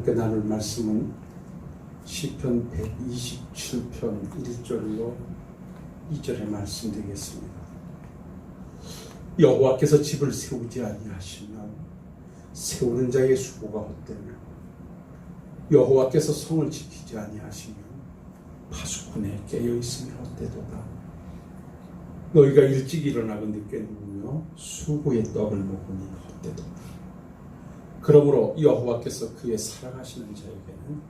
함께 나눌 말씀은 시편 127편 1절로 2절의 말씀 되겠습니다. 여호와께서 집을 세우지 아니하시면 세우는 자의 수고가 헛되며 여호와께서 성을 지키지 아니하시면 파수꾼의 깨어있음이 헛되도다. 너희가 일찍 일어나고 늦게 누우며 수고의 떡을 먹으니 헛되도다. 그러므로 여호와께서 그의 사랑하시는 자에게는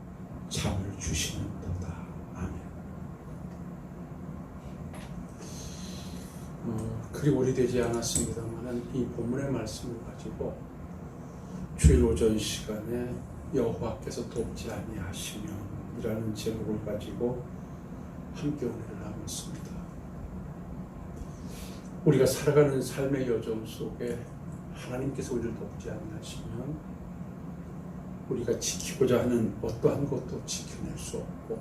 잠을 주시는도다. 아멘. 그리 오래되지 않았습니다만 이 본문의 말씀을 가지고 주일 오전 시간에 여호와께서 돕지 아니하시면 이라는 제목을 가지고 함께 은혜를 나눴습니다. 우리가 살아가는 삶의 여정 속에 하나님께서 우리를 돕지 아니하시면 우리가 지키고자 하는 어떠한 것도 지켜낼 수 없고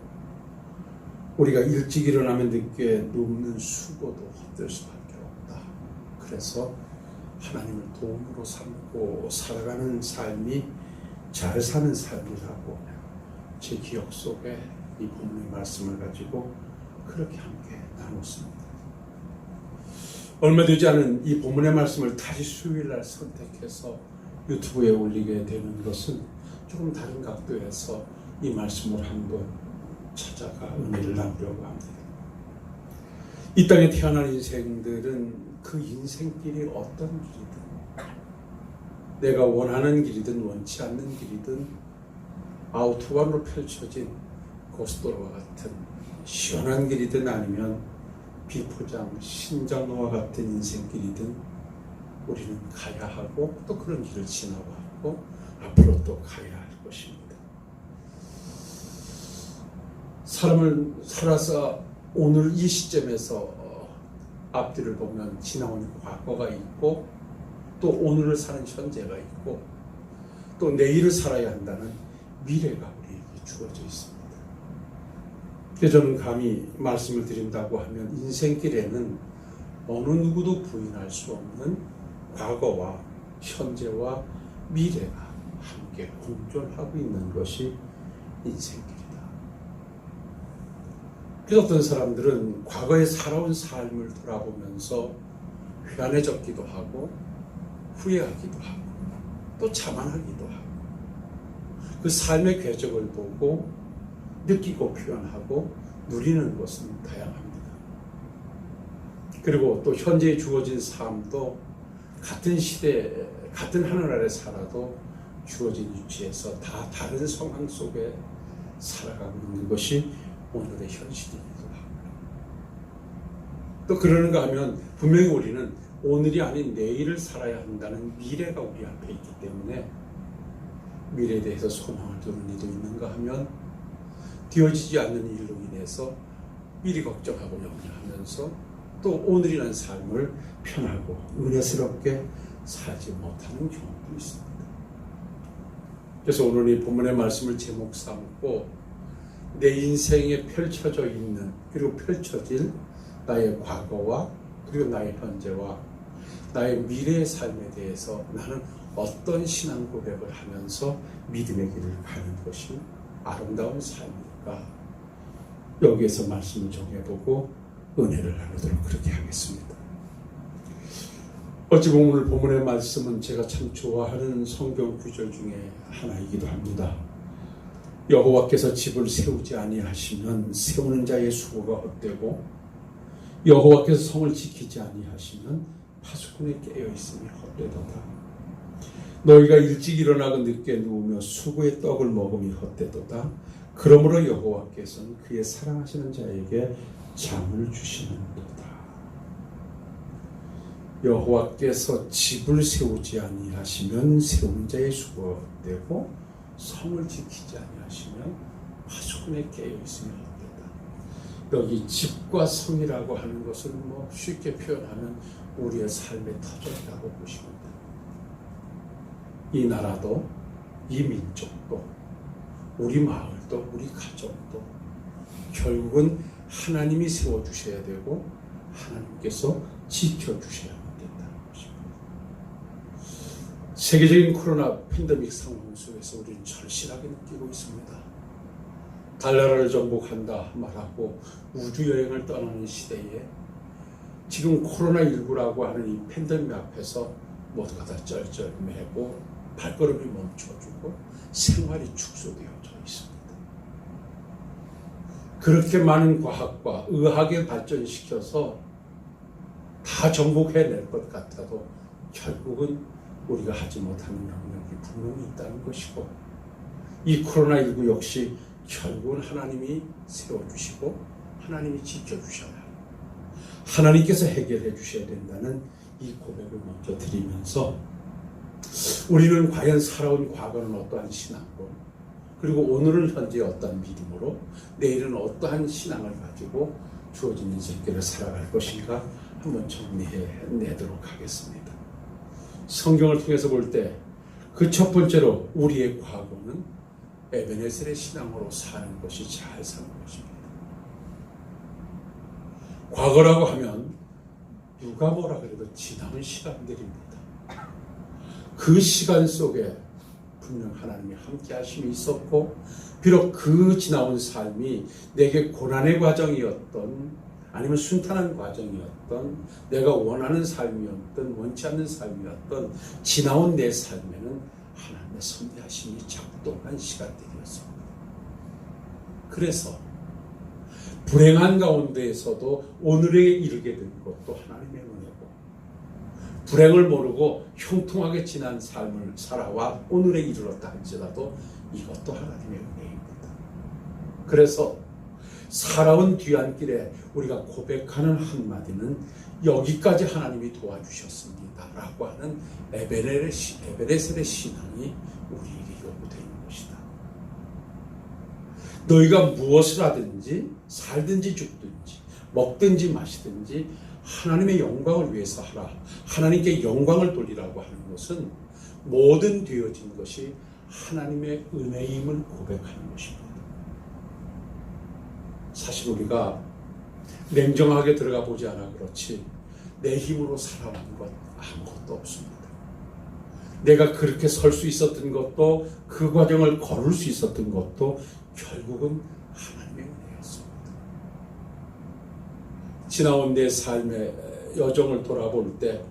우리가 일찍 일어나면 늦게 눕는 수고도 헛될 수밖에 없다. 그래서 하나님을 도움으로 삼고 살아가는 삶이 잘 사는 삶이라고 제 기억 속에 이 본문의 말씀을 가지고 그렇게 함께 나눴습니다. 얼마 되지 않은 이 본문의 말씀을 다시 수요일날 선택해서 유튜브에 올리게 되는 것은 조금 다른 각도에서 이 말씀을 한번 찾아가 은혜를 나누려고 합니다. 이 땅에 태어난 인생들은 그 인생길이 어떤 길이든 내가 원하는 길이든 원치 않는 길이든 아우토반으로 펼쳐진 고속도로와 같은 시원한 길이든 아니면 비포장, 신장로와 같은 인생길이든 우리는 가야 하고 또 그런 길을 지나고 앞으로 또 가야 할 것입니다. 사람을 살아서 오늘 이 시점에서 앞뒤를 보면 지나온 과거가 있고 또 오늘을 사는 현재가 있고 또 내일을 살아야 한다는 미래가 우리에게 주어져 있습니다. 그래서 저는 감히 말씀을 드린다고 하면 인생길에는 어느 누구도 부인할 수 없는 과거와 현재와 미래가 함께 공존하고 있는 것이 인생길이다. 그래서 어떤 사람들은 과거에 살아온 삶을 돌아보면서 회한해졌기도 하고 후회하기도 하고 또 자만하기도 하고 그 삶의 궤적을 보고 느끼고 표현하고 누리는 것은 다양합니다. 그리고 또 현재에 주어진 삶도 같은 시대, 같은 하늘 아래 살아도 주어진 위치에서 다 다른 상황 속에 살아가고 있는 것이 오늘의 현실이기도 하고 또 그러는가 하면 분명히 우리는 오늘이 아닌 내일을 살아야 한다는 미래가 우리 앞에 있기 때문에 미래에 대해서 소망을 두는 이도 있는가 하면 되어지지 않는 일로 인해서 미리 걱정하고 염려하면서 또 오늘이라는 삶을 편하고 은혜스럽게 살지 못하는 경우도 있습니다. 그래서 오늘 이 본문의 말씀을 제목 삼고 내 인생에 펼쳐져 있는 그리고 펼쳐질 나의 과거와 그리고 나의 현재와 나의 미래의 삶에 대해서 나는 어떤 신앙 고백을 하면서 믿음의 길을 가는 것이 아름다운 삶일까? 여기에서 말씀을 정해보고 은혜를 나누도록 그렇게 하겠습니다. 어찌 보면 오늘 본문의 말씀은 제가 참 좋아하는 성경 구절 중에 하나이기도 합니다. 여호와께서 집을 세우지 아니하시면 세우는 자의 수고가 헛되고 여호와께서 성을 지키지 아니하시면 파수꾼의 깨어있음이 헛되도다. 너희가 일찍 일어나고 늦게 누우며 수고의 떡을 먹음이 헛되도다. 그러므로 여호와께서는 그의 사랑하시는 자에게 잠을 주시는도다. 여호와께서 집을 세우지 아니하시면 세우는 자의 수고가 헛되고 성을 지키지 아니하시면 파수꾼의 깨어있음이 헛되다. 여기 집과 성이라고 하는 것은 쉽게 표현하면 우리의 삶의 터전이라고 보시면 됩니다. 이 나라도 이 민족도 우리 마을도 우리 가정도 결국은 하나님이 세워주셔야 되고 하나님께서 지켜주셔야 된다는 것입니다. 세계적인 코로나 팬데믹 상황 속에서 우리는 절실하게 느끼고 있습니다. 달나라를 정복한다 말하고 우주여행을 떠나는 시대에 지금 코로나19라고 하는 이 팬데믹 앞에서 모두가 다 쩔쩔매고 발걸음이 멈춰주고 생활이 축소되어져 있습니다. 그렇게 많은 과학과 의학을 발전시켜서 다 정복해낼 것 같아도 결국은 우리가 하지 못하는 영역이 분명히 있다는 것이고, 이 코로나19 역시 결국은 하나님이 세워주시고 하나님이 지켜주셔야 합니다. 하나님께서 해결해 주셔야 된다는 이 고백을 먼저 드리면서, 우리는 과연 살아온 과거는 어떠한 신앙으로, 그리고 오늘은 현재 어떠한 믿음으로, 내일은 어떠한 신앙을 가지고 주어진 인생길을 살아갈 것인가 한번 정리해내도록 하겠습니다. 성경을 통해서 볼 때 그 첫 번째로 우리의 과거는 에베네셀의 신앙으로 사는 것이 잘 사는 것입니다. 과거라고 하면 누가 뭐라 그래도 지나온 시간들입니다. 그 시간 속에 분명 하나님이 함께 하심이 있었고, 비록 그 지나온 삶이 내게 고난의 과정이었던, 아니면 순탄한 과정이었던, 내가 원하는 삶이었던, 원치 않는 삶이었던 지나온 내 삶에는 하나님의 선대하심이 작동한 시간들이었습니다. 그래서 불행한 가운데에서도 오늘에 이르게 된 것도 하나님의 은혜고, 불행을 모르고 형통하게 지난 삶을 살아와 오늘에 이르렀다 할지라도 이것도 하나님의 은혜입니다. 그래서 살아온 뒤안길에 우리가 고백하는 한마디는 여기까지 하나님이 도와주셨습니다 라고 하는 에베네셀의 신앙이 우리에게 요구되는 것이다. 너희가 무엇을 하든지 살든지 죽든지 먹든지 마시든지 하나님의 영광을 위해서 하라, 하나님께 영광을 돌리라고 하는 것은 모든 되어진 것이 하나님의 은혜임을 고백하는 것입니다. 사실 우리가 냉정하게 들어가 보지 않아 그렇지 내 힘으로 살아온 것 아무것도 없습니다. 내가 그렇게 설 수 있었던 것도, 그 과정을 걸을 수 있었던 것도 결국은 하나님의 은혜였습니다. 지나온 내 삶의 여정을 돌아볼 때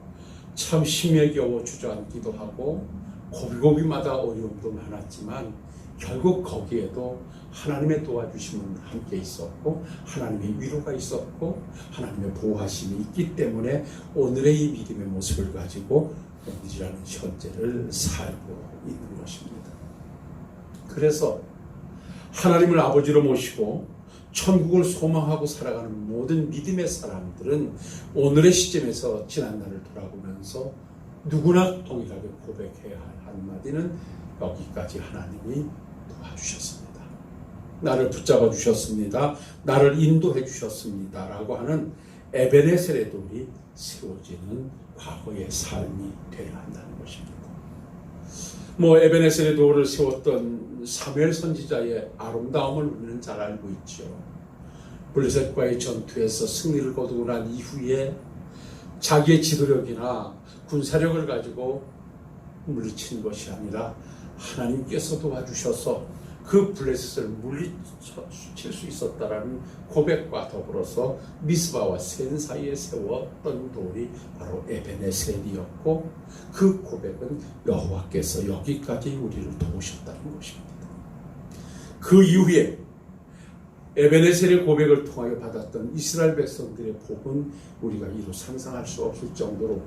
참 심에 겨워 주저앉기도 하고 고비고비마다 어려움도 많았지만 결국 거기에도 하나님의 도와주심은 함께 있었고, 하나님의 위로가 있었고, 하나님의 보호하심이 있기 때문에 오늘의 이 믿음의 모습을 가지고 오늘이라는 현재를 살고 있는 것입니다. 그래서 하나님을 아버지로 모시고 천국을 소망하고 살아가는 모든 믿음의 사람들은 오늘의 시점에서 지난날을 돌아보면서 누구나 동일하게 고백해야 할 한마디는 여기까지 하나님이 도와주셨습니다. 나를 붙잡아 주셨습니다. 나를 인도해 주셨습니다. 라고 하는 에베네셀의 돌이 세워지는 과거의 삶이 되어야 한다는 것입니다. 에베네셀의 돌을 세웠던 사무엘 선지자의 아름다움을 우리는 잘 알고 있죠. 블레셋과의 전투에서 승리를 거두고 난 이후에 자기의 지도력이나 군사력을 가지고 물리친 것이 아니라 하나님께서 도와주셔서 그 블레셋을 물리칠 수 있었다라는 고백과 더불어서 미스바와 센 사이에 세웠던 돌이 바로 에베네셀이었고, 그 고백은 여호와께서 여기까지 우리를 도우셨다는 것입니다. 그 이후에 에베네셀의 고백을 통하여 받았던 이스라엘 백성들의 복은 우리가 이루 상상할 수 없을 정도로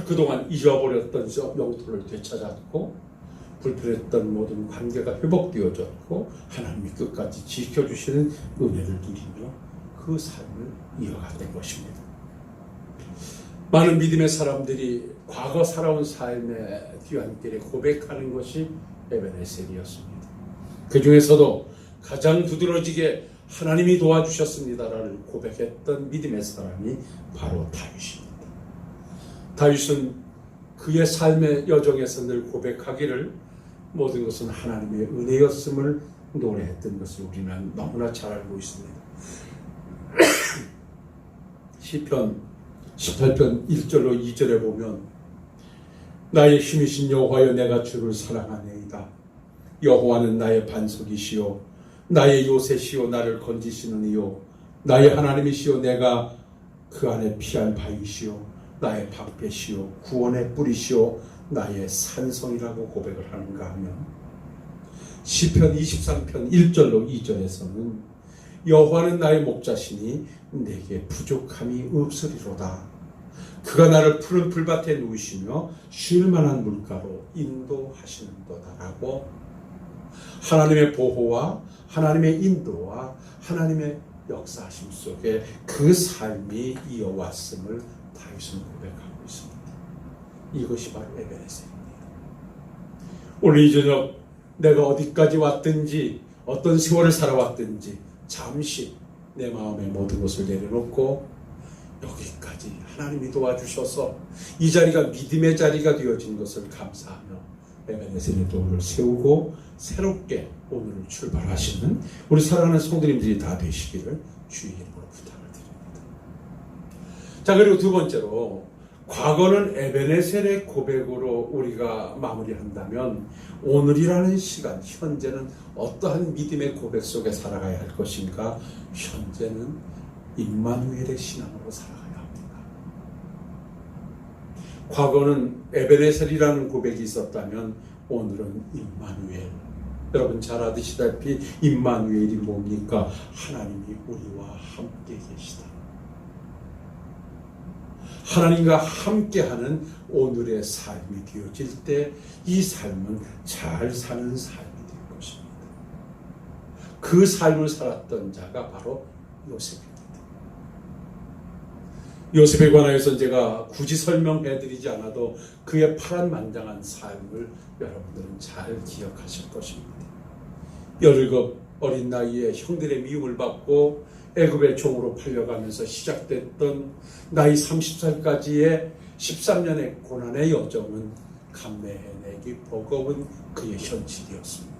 그동안 잊어버렸던 영토를 되찾았고, 불편했던 모든 관계가 회복되어졌고, 하나님이 끝까지 지켜주시는 은혜를 누리며 그 삶을 이어가는 것입니다. 많은 믿음의 사람들이 과거 살아온 삶의 뒤안길에 고백하는 것이 에베네셀이었습니다. 그 중에서도 가장 두드러지게 하나님이 도와주셨습니다라를 고백했던 믿음의 사람이 바로 다윗입니다. 다윗은 그의 삶의 여정에서 늘 고백하기를 모든 것은 하나님의 은혜였음을 노래했던 것을 우리는 너무나 잘 알고 있습니다. 시편 18편 1절로 2절에 보면 나의 힘이신 여호와여, 내가 주를 사랑하네이다. 여호와는 나의 반석이시요 나의 요새시요 나를 건지시는 이요 나의 하나님이시요 내가 그 안에 피할 바위시요 나의 방패시요 구원의 뿌리시요 나의 산성이라고 고백을 하는가 하면, 시편 23편 1절로 2절에서는 여호와는 나의 목자시니 내게 부족함이 없으리로다. 그가 나를 푸른 풀밭에 누우시며 쉴 만한 물가로 인도하시는도다라고, 하나님의 보호와 하나님의 인도와 하나님의 역사하심 속에 그 삶이 이어왔음을 다윗은 고백하고 있습니다. 이것이 바로 에베네셀입니다. 오늘 이 저녁 내가 어디까지 왔든지 어떤 세월을 살아왔든지 잠시 내 마음의 모든 것을 내려놓고 여기까지 하나님이 도와주셔서 이 자리가 믿음의 자리가 되어진 것을 감사하며 에베네셀의 도를 세우고 새롭게 오늘을 출발하시는 우리 사랑하는 성도님들이 다 되시기를 주의 이름으로 부탁을 드립니다. 자, 그리고 두 번째로, 과거는 에베네셀의 고백으로 우리가 마무리한다면 오늘이라는 시간, 현재는 어떠한 믿음의 고백 속에 살아가야 할 것인가? 현재는 임마누엘의 신앙으로 살아가야 합니다. 과거는 에베네셀이라는 고백이 있었다면 오늘은 임마누엘. 여러분 잘 아시다시피 임마누엘이 뭡니까? 하나님이 우리와 함께 계시다. 하나님과 함께하는 오늘의 삶이 되어질 때 이 삶은 잘 사는 삶이 될 것입니다. 그 삶을 살았던 자가 바로 요셉입니다. 요셉에 관하여서 제가 굳이 설명해드리지 않아도 그의 파란만장한 삶을 여러분들은 잘 기억하실 것입니다. 17 어린 나이에 형들의 미움을 받고 애굽의 종으로 팔려가면서 시작됐던 나이 30살까지의 13년의 고난의 여정은 감내해내기 버거운 그의 현실이었습니다.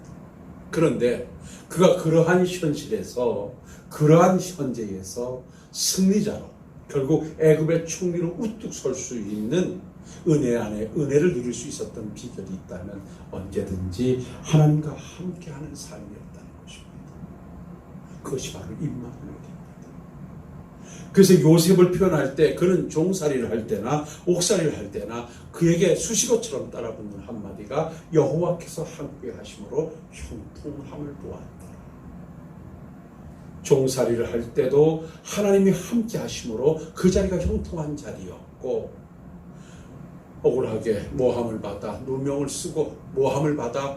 그런데 그가 그러한 현실에서, 그러한 현재에서 승리자로, 결국 애굽의 총리로 우뚝 설 수 있는 은혜 안에 은혜를 누릴 수 있었던 비결이 있다면 언제든지 하나님과 함께하는 삶이었다는 것입니다. 그것이 바로 임마누엘입니다. 그래서 요셉을 표현할 때 그는 종살이를 할 때나 옥살이를 할 때나 그에게 수식어처럼 따라붙는 한마디가 여호와께서 함께 하심으로 형통함을 보았더라. 종살이를 할 때도 하나님이 함께 하심으로 그 자리가 형통한 자리였고, 억울하게 모함을 받아 누명을 쓰고 모함을 받아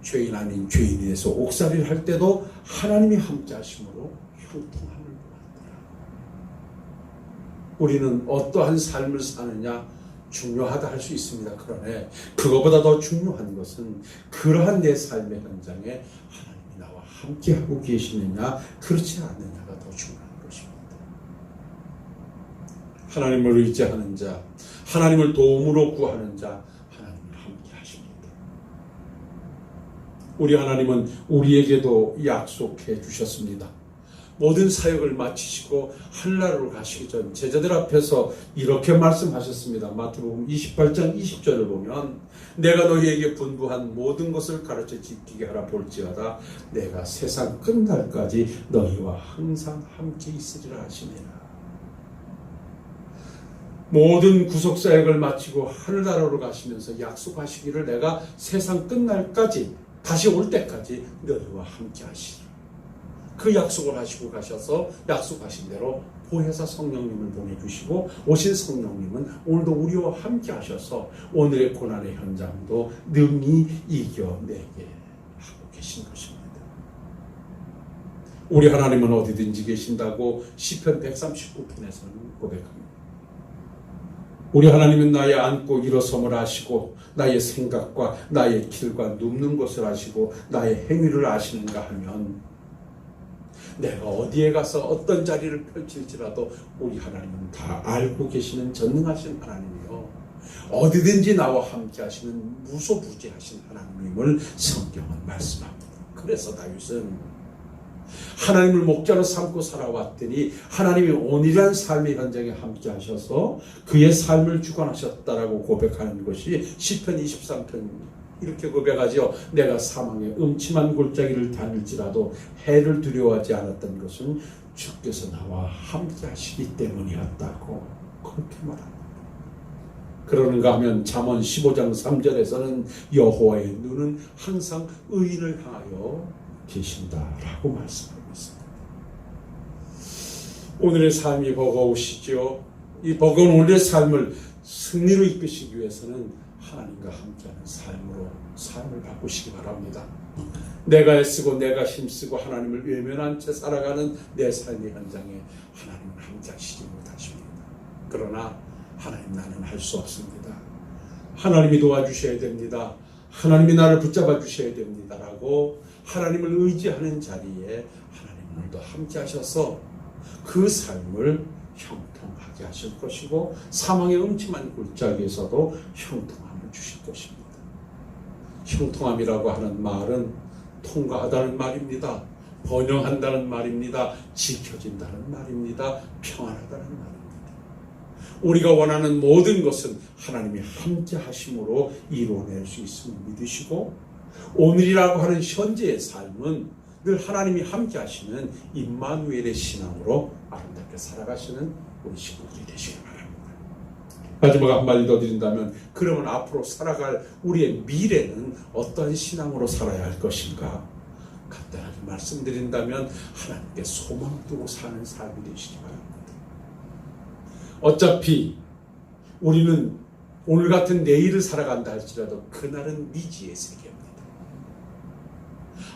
죄인 아닌 죄인이 돼서 옥살이를 할 때도 하나님이 함께 하심으로 형통함을 보았더라. 우리는 어떠한 삶을 사느냐 중요하다 할 수 있습니다. 그러나 그거보다 더 중요한 것은 그러한 내 삶의 현장에 하나님이 나와 함께하고 계시느냐 그렇지 않느냐가 더 중요한 것입니다. 하나님을 의지하는 자, 하나님을 도움으로 구하는 자, 하나님이 함께 하십니다. 우리 하나님은 우리에게도 약속해 주셨습니다. 모든 사역을 마치시고 하늘나라로 가시기 전 제자들 앞에서 이렇게 말씀하셨습니다. 마태복음 28장 20절을 보면 내가 너희에게 분부한 모든 것을 가르쳐 지키게 하라 볼지어다 내가 세상 끝날까지 너희와 항상 함께 있으리라 하시니라. 모든 구속사역을 마치고 하늘나라로 가시면서 약속하시기를 내가 세상 끝날까지 다시 올 때까지 너희와 함께 하시리라. 그 약속을 하시고 가셔서 약속하신 대로 보혜사 성령님을 보내주시고 오신 성령님은 오늘도 우리와 함께 하셔서 오늘의 고난의 현장도 능히 이겨내게 하고 계신 것입니다. 우리 하나님은 어디든지 계신다고 시편 139편에서는 고백합니다. 우리 하나님은 나의 앉고 일어섬을 아시고 나의 생각과 나의 길과 눕는 것을 아시고 나의 행위를 아시는가 하면 내가 어디에 가서 어떤 자리를 펼칠지라도 우리 하나님은 다 알고 계시는 전능하신 하나님이요 어디든지 나와 함께 하시는 무소부재하신 하나님임을 성경은 말씀합니다. 그래서 다윗은 하나님을 목자로 삼고 살아왔더니 하나님이 오늘이란 삶의 현장에 함께 하셔서 그의 삶을 주관하셨다라고 고백하는 것이 시편 23편입니다. 이렇게 고백하죠. 내가 사망의 음침한 골짜기를 다닐지라도 해를 두려워하지 않았던 것은 주께서 나와 함께 하시기 때문이었다고 그렇게 말합니다. 그러는가 하면 잠언 15장 3절에서는 여호와의 눈은 항상 의인을 향하여 계신다라고 말씀하고 있습니다. 오늘의 삶이 버거우시죠. 이 버거운 오늘의 삶을 승리로 이끄시기 위해서는 하나님과 함께하는 삶을 바꾸시기 바랍니다. 내가 애쓰고 내가 힘쓰고 하나님을 외면한 채 살아가는 내 삶의 현장에 하나님은 함께 하시지 못하십니다. 그러나 하나님, 나는 할 수 없습니다. 하나님이 도와주셔야 됩니다. 하나님이 나를 붙잡아 주셔야 됩니다. 라고 하나님을 의지하는 자리에 하나님은 오늘도 함께 하셔서 그 삶을 형통하게 하실 것이고 사망의 음침한 골짜기에서도 형통함을 주실 것입니다. 형통함이라고 하는 말은 통과하다는 말입니다. 번영한다는 말입니다. 지켜진다는 말입니다. 평안하다는 말입니다. 우리가 원하는 모든 것은 하나님이 함께 하심으로 이루어낼 수 있음을 믿으시고, 오늘이라고 하는 현재의 삶은 늘 하나님이 함께 하시는 임마누엘의 신앙으로 아름답게 살아가시는 우리 식구들이 되시기 바랍니다. 마지막 한마디 더 드린다면, 그러면 앞으로 살아갈 우리의 미래는 어떠한 신앙으로 살아야 할 것인가? 간단하게 말씀드린다면 하나님께 소망을 두고 사는 삶이 되시기 바랍니다. 어차피 우리는 오늘 같은 내일을 살아간다 할지라도 그날은 미지의 세계입니다.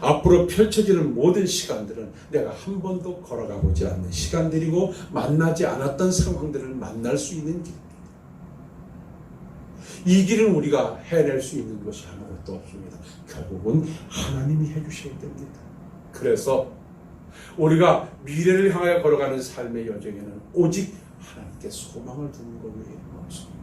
앞으로 펼쳐지는 모든 시간들은 내가 한 번도 걸어가보지 않는 시간들이고 만나지 않았던 상황들을 만날 수 있는 길입니다. 이 길은 우리가 해낼 수 있는 것이 아무것도 없습니다. 결국은 하나님이 해주셔야 됩니다. 그래서 우리가 미래를 향하여 걸어가는 삶의 여정에는 오직 하나님께 소망을 두는 것 외에는 없습니다.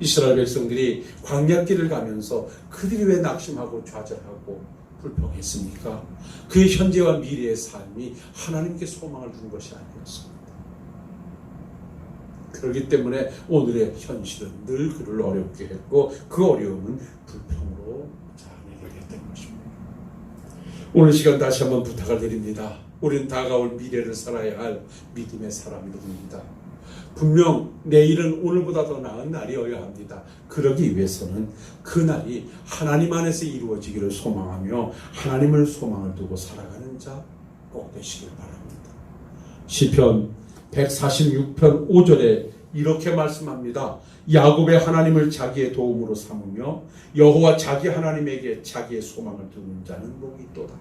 이스라엘 백성들이 광야길을 가면서 그들이 왜 낙심하고 좌절하고 불평했습니까? 그의 현재와 미래의 삶이 하나님께 소망을 둔 것이 아니었습니다. 그렇기 때문에 오늘의 현실은 늘 그를 어렵게 했고 그 어려움은 불평으로 자아내게 됐던 것입니다. 오늘 시간 다시 한번 부탁을 드립니다. 우리는 다가올 미래를 살아야 할 믿음의 사람들입니다. 분명 내일은 오늘보다 더 나은 날이어야 합니다. 그러기 위해서는 그 날이 하나님 안에서 이루어지기를 소망하며 하나님을 소망을 두고 살아가는 자 꼭 되시길 바랍니다. 시편 146편 5절에 이렇게 말씀합니다. 야곱의 하나님을 자기의 도움으로 삼으며 여호와 자기 하나님에게 자기의 소망을 두는 자는 복이 있도다.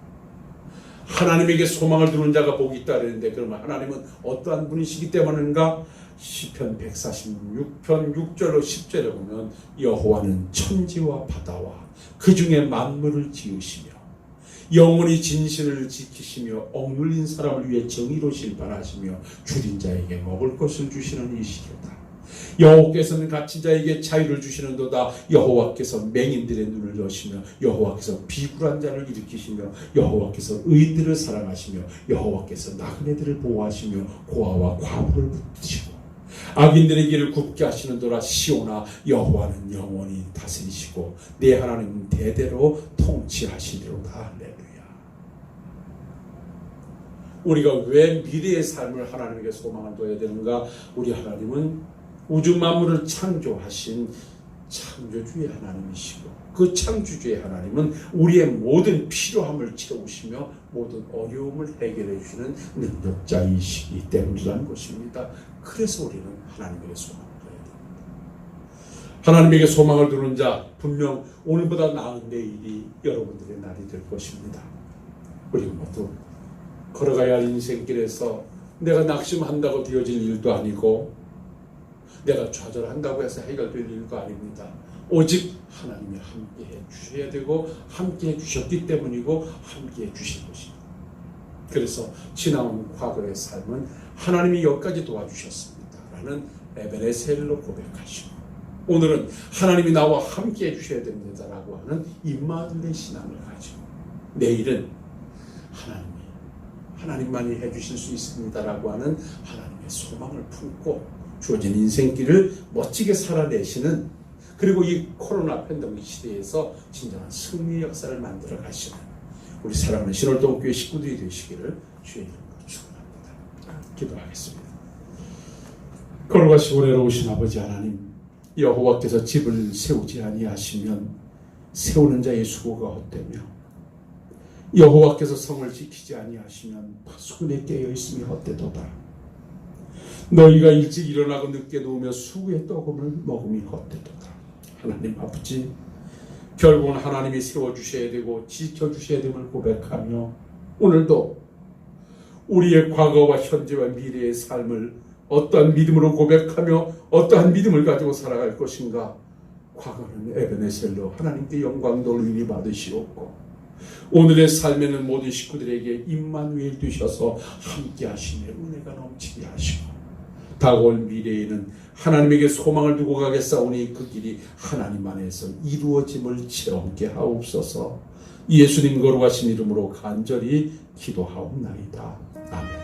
하나님에게 소망을 두는 자가 복이 있다 그랬는데, 그러면 하나님은 어떠한 분이시기 때문인가? 시편 146편 6절로 10절에 보면 여호와는 천지와 바다와 그 중에 만물을 지으시며 영원히 진실을 지키시며 억눌린 사람을 위해 정의로 심판하시며 줄인 자에게 먹을 것을 주시는 이시로다. 여호와께서는 갇힌 자에게 자유를 주시는도다. 여호와께서 맹인들의 눈을 여시며 여호와께서 비굴한 자를 일으키시며 여호와께서 의인들을 사랑하시며 여호와께서 나그네들을 보호하시며 고아와 과부를 붙드시고 악인들의 길을 굽게 하시는도다. 시온아, 여호와는 영원히 다스리시고 내 하나님은 대대로 통치하시리로다. 할렐루야. 우리가 왜 미래의 삶을 하나님에게 소망을 둬야 되는가? 우리 하나님은 우주 만물을 창조하신 창조주의 하나님이시고, 그 창조주의 하나님은 우리의 모든 필요함을 채우시며 모든 어려움을 해결해 주시는 능력자이시기 때문이라는 것입니다. 그래서 우리는 하나님에게 소망을 둬야 됩니다. 하나님에게 소망을 두는 자, 분명 오늘보다 나은 내일이 여러분들의 날이 될 것입니다. 우리 모두 걸어가야 할 인생길에서 내가 낙심한다고 되어질 일도 아니고 내가 좌절한다고 해서 해결될 일도 아닙니다. 오직 하나님이 함께해 주셔야 되고 함께해 주셨기 때문이고 함께해 주신 것입니다. 그래서 지나온 과거의 삶은 하나님이 여기까지 도와주셨습니다 라는 에베네셀로 고백하시고, 오늘은 하나님이 나와 함께해 주셔야 됩니다 라고 하는 임마누엘의 신앙을 가지고, 내일은 하나님만이 해주실 수 있습니다라고 하는 하나님의 소망을 품고 주어진 인생길을 멋지게 살아내시는, 그리고 이 코로나 팬데믹 시대에서 진정한 승리의 역사를 만들어 가시는 우리 사랑하는 신월동교회 식구들이 되시기를 주의 이름으로 축원합니다. 기도하겠습니다. 걸어가시고 내려오신 아버지 하나님, 여호와께서 집을 세우지 아니하시면 세우는 자의 수고가 헛되며 여호와께서 성을 지키지 아니하시면 파수꾼의 깨어 있음이 헛되도다. 너희가 일찍 일어나고 늦게 누우며 수고의 떡음을 먹음이 헛되도다. 하나님 아버지, 결국은 하나님이 세워주셔야 되고 지켜주셔야 됨을 고백하며 오늘도 우리의 과거와 현재와 미래의 삶을 어떠한 믿음으로 고백하며 어떠한 믿음을 가지고 살아갈 것인가. 과거는 에베네셀로 하나님께 영광 돌리니 받으시옵고, 오늘의 삶에는 모든 식구들에게 임마누엘 되셔서 함께 하시며 은혜가 넘치게 하시고, 다가올 미래에는 하나님에게 소망을 두고 가겠사오니 그 길이 하나님 안에서 이루어짐을 체험케 하옵소서. 예수님 거룩하신 이름으로 간절히 기도하옵나이다. 아멘.